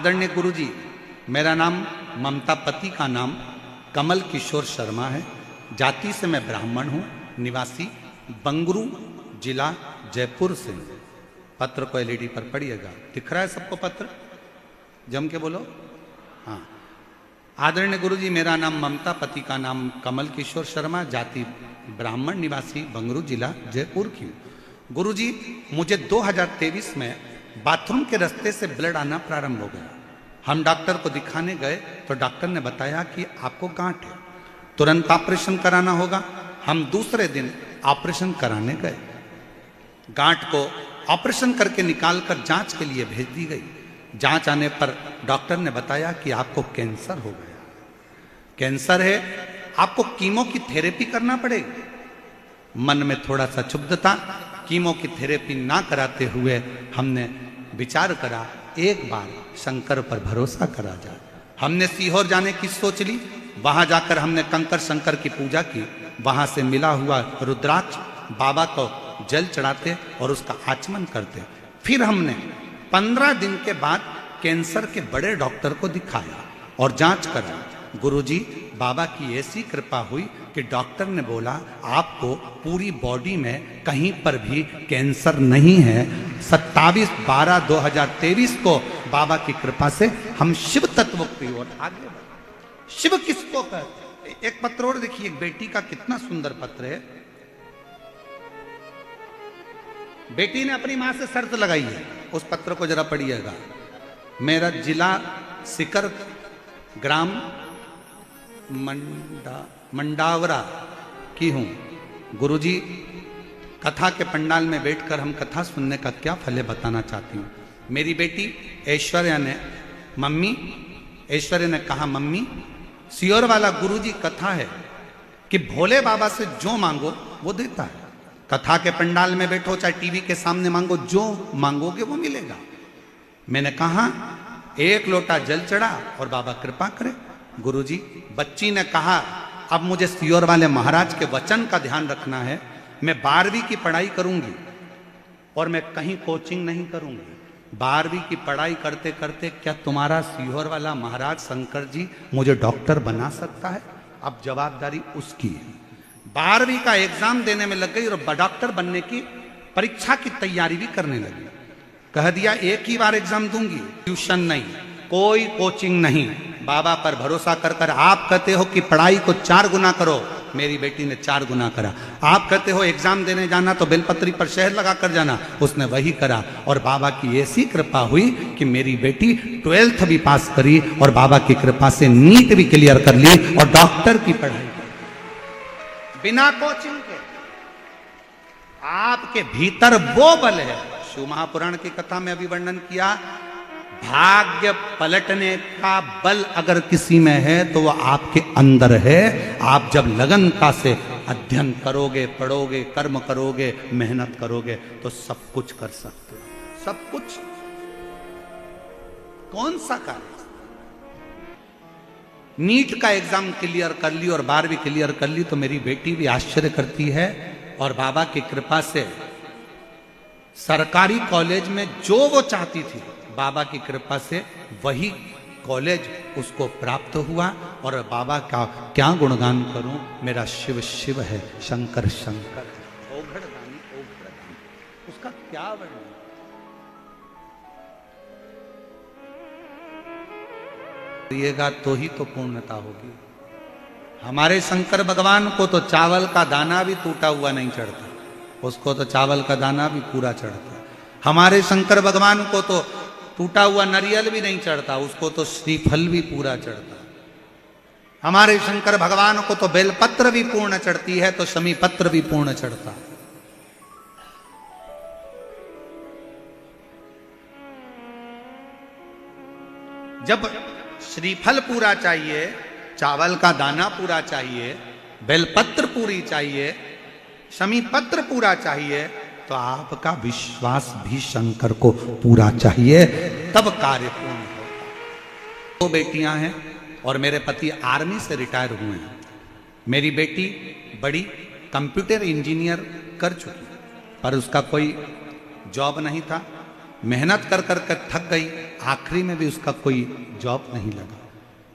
आदरणीय गुरुजी, मेरा नाम ममता पति का नाम कमल किशोर शर्मा है। जाति से मैं ब्राह्मण हूँ, निवासी बंगरू जिला जयपुर से। पत्र को एलईडी पर पढ़िएगा, दिख रहा है सबको पत्र? जम के बोलो हाँ। आदरणीय गुरुजी, मेरा नाम ममता पति का नाम कमल किशोर शर्मा, जाति ब्राह्मण, निवासी बंगरू जिला जयपुर की हूँ। गुरुजी, मुझे 2023 में बाथरूम के रास्ते से ब्लड आना प्रारंभ हो गया। हम डॉक्टर को दिखाने गए तो डॉक्टर ने बताया कि आपको गांठ है, तुरंत ऑपरेशन कराना होगा। हम दूसरे दिन ऑपरेशन कराने गए। गांठ को ऑपरेशन करके निकालकर जांच के लिए भेज दी गई। जांच आने पर डॉक्टर ने बताया कि आपको कैंसर हो गया। कैंसर है, आपको कीमो की थेरेपी करना पड़ेगी। मन में थोड़ा सा क्षुब्धता, कीमो की थेरेपी ना कराते हुए हमने विचार करा एक बार शंकर पर भरोसा करा जाए। हमने सीहोर जाने की सोच ली। वहां जाकर हमने कंकर शंकर की पूजा की। वहां से मिला हुआ रुद्राक्ष बाबा को जल चढ़ाते और उसका आचमन करते। फिर हमने 15 दिन के बाद कैंसर के बड़े डॉक्टर को दिखाया और जांच करा। गुरुजी, बाबा की ऐसी कृपा हुई कि डॉक्टर ने बोला आपको पूरी बॉडी में कहीं पर भी कैंसर नहीं है। 27/12/2023 को बाबा की कृपा से हम शिव तत्व की ओर आगे बढ़े। शिव किसको कहते? एक पत्र और देखिए, एक बेटी का कितना सुंदर पत्र है। बेटी ने अपनी मां से शर्त लगाई है, उस पत्र को जरा पढ़िएगा। मेरा जिला सिकर, ग्राम मंडावरा की हूं। गुरुजी, कथा के पंडाल में बैठकर हम कथा सुनने का क्या फल है बताना चाहती हूँ। मेरी बेटी ऐश्वर्या ने कहा, मम्मी, सियोर वाला गुरुजी कथा है कि भोले बाबा से जो मांगो वो देता है। कथा के पंडाल में बैठो चाहे टीवी के सामने मांगो, जो मांगोगे वो मिलेगा। मैंने कहा एक लोटा जल चढ़ा और बाबा कृपा करे। गुरुजी, बच्ची ने कहा अब मुझे सियोर वाले महाराज के वचन का ध्यान रखना है। मैं 12वीं की पढ़ाई करूंगी और मैं कहीं कोचिंग नहीं करूंगी। 12वीं की पढ़ाई करते करते क्या तुम्हारा सियोर वाला महाराज शंकर जी मुझे डॉक्टर बना सकता है? अब जवाबदारी उसकी है। 12वीं का एग्जाम देने में लग गई और डॉक्टर बनने की परीक्षा की तैयारी भी करने लगी। कह दिया एक ही बार एग्जाम दूंगी, ट्यूशन नहीं, कोई कोचिंग नहीं, बाबा पर भरोसा कर कर। आप कहते हो कि पढ़ाई को 4 गुना करो, मेरी बेटी ने 4 गुना करा। आप कहते हो एग्जाम देने जाना तो बेलपत्री पर शहद लगा कर जाना, उसने वही करा। और बाबा की ऐसी कृपा हुई कि मेरी बेटी 12th भी पास करी और बाबा की कृपा से नीट भी क्लियर कर ली और डॉक्टर की पढ़ाई बिना कोचिंग के। आपके भीतर वो बल है। शिव महापुराण की कथा में अभी वर्णन किया, भाग्य पलटने का बल अगर किसी में है तो वो आपके अंदर है। आप जब लगनता से अध्ययन करोगे, पढ़ोगे, कर्म करोगे, मेहनत करोगे तो सब कुछ कर सकते हो। सब कुछ। कौन सा कार्य? नीट का एग्जाम क्लियर कर ली और 12वीं क्लियर कर ली तो मेरी बेटी भी आश्चर्य करती है। और बाबा की कृपा से सरकारी कॉलेज में जो वो चाहती थी, बाबा की कृपा से वही कॉलेज उसको प्राप्त हुआ। और बाबा का क्या गुणगान करूं, मेरा शिव शिव है, शंकर शंकर है, ओघड़दानी ओघड़दानी, उसका क्या वर्णन। करिएगा तो ही तो पूर्णता होगी। हमारे शंकर भगवान को तो चावल का दाना भी टूटा हुआ नहीं चढ़ता, उसको तो चावल का दाना भी पूरा चढ़ता। हमारे शंकर भगवान को तो टूटा हुआ नारियल भी नहीं चढ़ता, उसको तो श्रीफल भी पूरा चढ़ता। हमारे शंकर भगवान को तो बेलपत्र भी पूर्ण चढ़ती है, तो शमी पत्र भी पूर्ण चढ़ता। जब श्रीफल पूरा चाहिए, चावल का दाना पूरा चाहिए, बेलपत्र पूरी चाहिए, शमी पत्र पूरा चाहिए, तो आपका विश्वास भी शंकर को पूरा चाहिए, तब कार्य पूर्ण होगा। 2 बेटियां हैं और मेरे पति आर्मी से रिटायर हुए हैं। मेरी बेटी बड़ी कंप्यूटर इंजीनियर कर चुकी, पर उसका कोई जॉब नहीं था। मेहनत कर कर कर थक गई, आखिरी में भी उसका कोई जॉब नहीं लगा।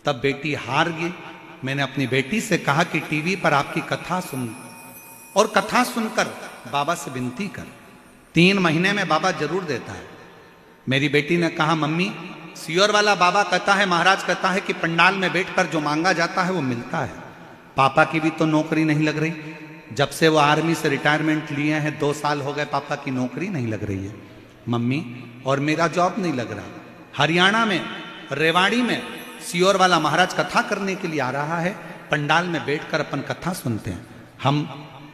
तब बेटी हार गई। मैंने अपनी बेटी से कहा कि टीवी पर आपकी कथा सुन, और कथा सुनकर बाबा से विनती कर, 3 महीने में बाबा जरूर देता है। मेरी बेटी ने कहा मम्मी, सियोर वाला बाबा कहता है, महाराज कहता है कि पंडाल में बैठकर जो मांगा जाता है वो मिलता है। पापा की भी तो नौकरी नहीं लग रही, जब से वो आर्मी से रिटायरमेंट लिए हैं 2 साल हो गए, पापा की नौकरी नहीं लग रही है मम्मी, और मेरा जॉब नहीं लग रहा। हरियाणा में रेवाड़ी में सियोर वाला महाराज कथा करने के लिए आ रहा है, पंडाल में बैठकर अपन कथा सुनते हैं।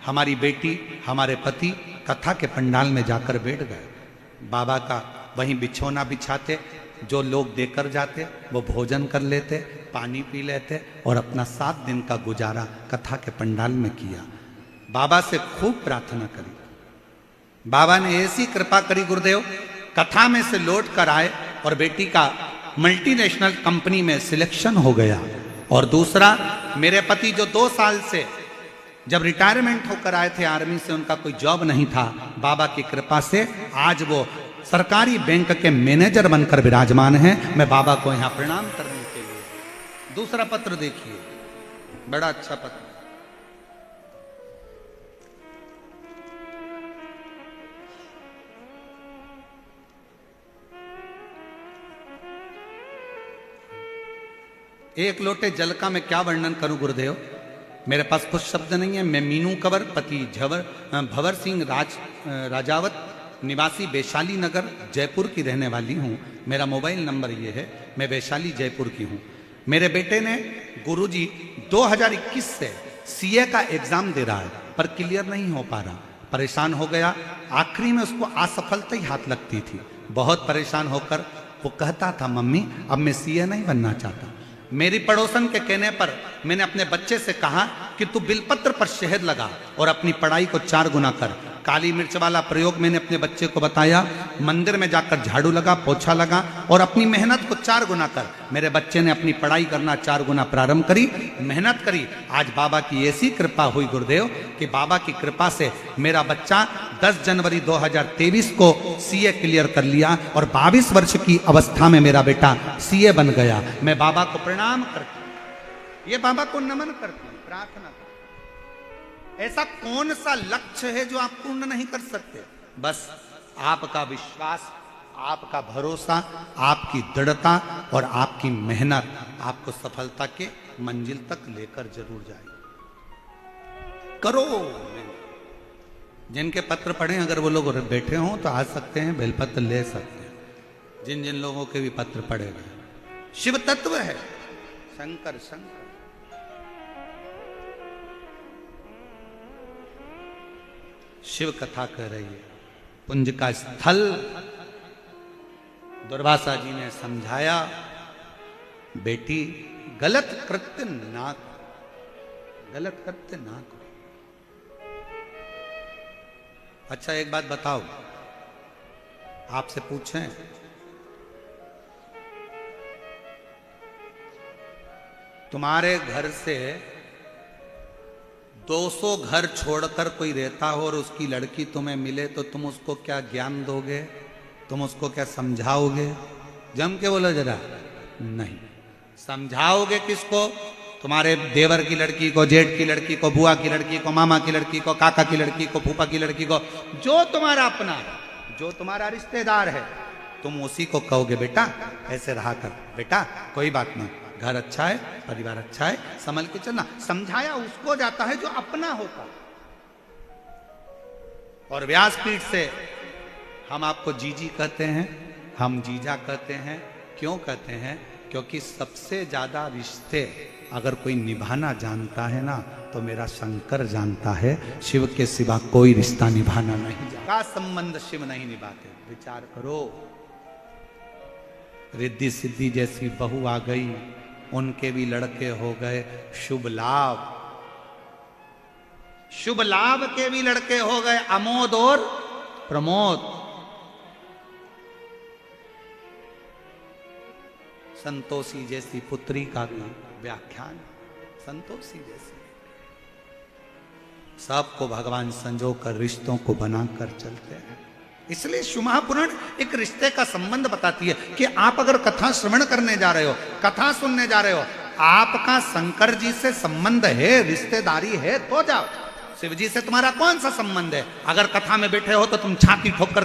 हमारी बेटी, हमारे पति कथा के पंडाल में जाकर बैठ गए। बाबा का वहीं बिछौना बिछाते, जो लोग देकर जाते वो भोजन कर लेते, पानी पी लेते, और अपना 7 दिन का गुजारा कथा के पंडाल में किया। बाबा से खूब प्रार्थना करी, बाबा ने ऐसी कृपा करी गुरुदेव, कथा में से लौट कर आए और बेटी का मल्टीनेशनल कंपनी में सिलेक्शन हो गया। और दूसरा, मेरे पति जो 2 साल से जब रिटायरमेंट होकर आए थे आर्मी से, उनका कोई जॉब नहीं था, बाबा की कृपा से आज वो सरकारी बैंक के मैनेजर बनकर विराजमान हैं। मैं बाबा को यहां प्रणाम करने के लिए। दूसरा पत्र देखिए, बड़ा अच्छा पत्र। एक लोटे जल का मैं क्या वर्णन करूं गुरुदेव, मेरे पास कुछ शब्द नहीं है। मैं मीनू कंवर, पति भंवर सिंह राजावत, निवासी वैशाली नगर जयपुर की रहने वाली हूँ। मेरा मोबाइल नंबर ये है, मैं वैशाली जयपुर की हूँ। मेरे बेटे ने गुरुजी 2021 से सीए का एग्जाम दे रहा है पर क्लियर नहीं हो पा रहा, परेशान हो गया। आखिरी में उसको असफलता ही हाथ लगती थी। बहुत परेशान होकर वो कहता था मम्मी अब मैं सीए नहीं बनना चाहता। मेरी पड़ोसन के कहने पर मैंने अपने बच्चे से कहा कि तू बिलपत्र पर शहद लगा और अपनी पढ़ाई को 4 गुना कर। काली मिर्च वाला प्रयोग मैंने अपने बच्चे को बताया। मंदिर में जाकर झाड़ू लगा, पोछा लगा और अपनी मेहनत को 4 गुना कर। मेरे बच्चे ने अपनी पढ़ाई करना 4 गुना प्रारंभ करी, मेहनत करी। आज बाबा की ऐसी कृपा हुई गुरुदेव कि बाबा की कृपा से मेरा बच्चा 10 जनवरी 2023 को सीए क्लियर कर लिया और 22 वर्ष की अवस्था में मेरा बेटा सीए बन गया। मैं बाबा को प्रणाम करती हूँ, ये बाबा को नमन करती हूँ, प्रार्थना करती हूँ। ऐसा कौन सा लक्ष्य है जो आप पूर्ण नहीं कर सकते? बस आपका विश्वास, आपका भरोसा, आपकी दृढ़ता और आपकी मेहनत आपको सफलता के मंजिल तक लेकर जरूर जाएगी। करो। जिनके पत्र पढ़े, अगर वो लोग बैठे हों तो आ सकते हैं, बेलपत्र ले सकते हैं। जिन जिन लोगों के भी पत्र पढ़े गए, शिव तत्व है, शंकर शंकर। शिव कथा कह रही है, पुंज का स्थल। दुर्वासा जी ने समझाया बेटी गलत कृत्य ना करो, गलत कृत्य ना करो। अच्छा एक बात बताओ, आपसे पूछें, तुम्हारे घर से 200 घर छोड़कर कोई रहता हो और उसकी लड़की तुम्हें मिले तो तुम उसको क्या ज्ञान दोगे? तुम उसको क्या समझाओगे? जम के बोलो जरा। नहीं समझाओगे किसको? तुम्हारे देवर की लड़की को, जेठ की लड़की को, बुआ की लड़की को, मामा की लड़की को, काका की लड़की को, फूफा की लड़की को, जो तुम्हारा अपना है, जो तुम्हारा रिश्तेदार है, तुम उसी को कहोगे बेटा ऐसे रहा कर, बेटा कोई बात नहीं, घर अच्छा है, परिवार अच्छा है, संभल के चलना। समझाया उसको जाता है जो अपना होता। और व्यासपीठ से हम आपको जीजी कहते हैं, हम जीजा कहते हैं। क्यों कहते हैं? क्योंकि सबसे ज्यादा रिश्ते अगर कोई निभाना जानता है ना तो मेरा शंकर जानता है। शिव के सिवा कोई रिश्ता निभाना नहीं जानता, का संबंध शिव नहीं निभाते। विचार करो, रिद्धि सिद्धि जैसी बहू आ गई, उनके भी लड़के हो गए। शुभ लाभ, शुभ लाभ के भी लड़के हो गए, अमोद और प्रमोद। संतोषी जैसी पुत्री का भी व्याख्यान, संतोषी जैसी। सबको भगवान संजो कर रिश्तों को बनाकर चलते हैं। इसलिए शिवमहा पुराण एक रिश्ते का संबंध बताती है कि आप अगर कथा श्रवण करने जा रहे हो, कथा सुनने जा रहे हो, आपका शंकर जी से संबंध है, रिश्तेदारी है, तो जाओ। शिव जी से तुम्हारा कौन सा संबंध है? अगर कथा में बैठे हो तो तुम छाती ठोक कर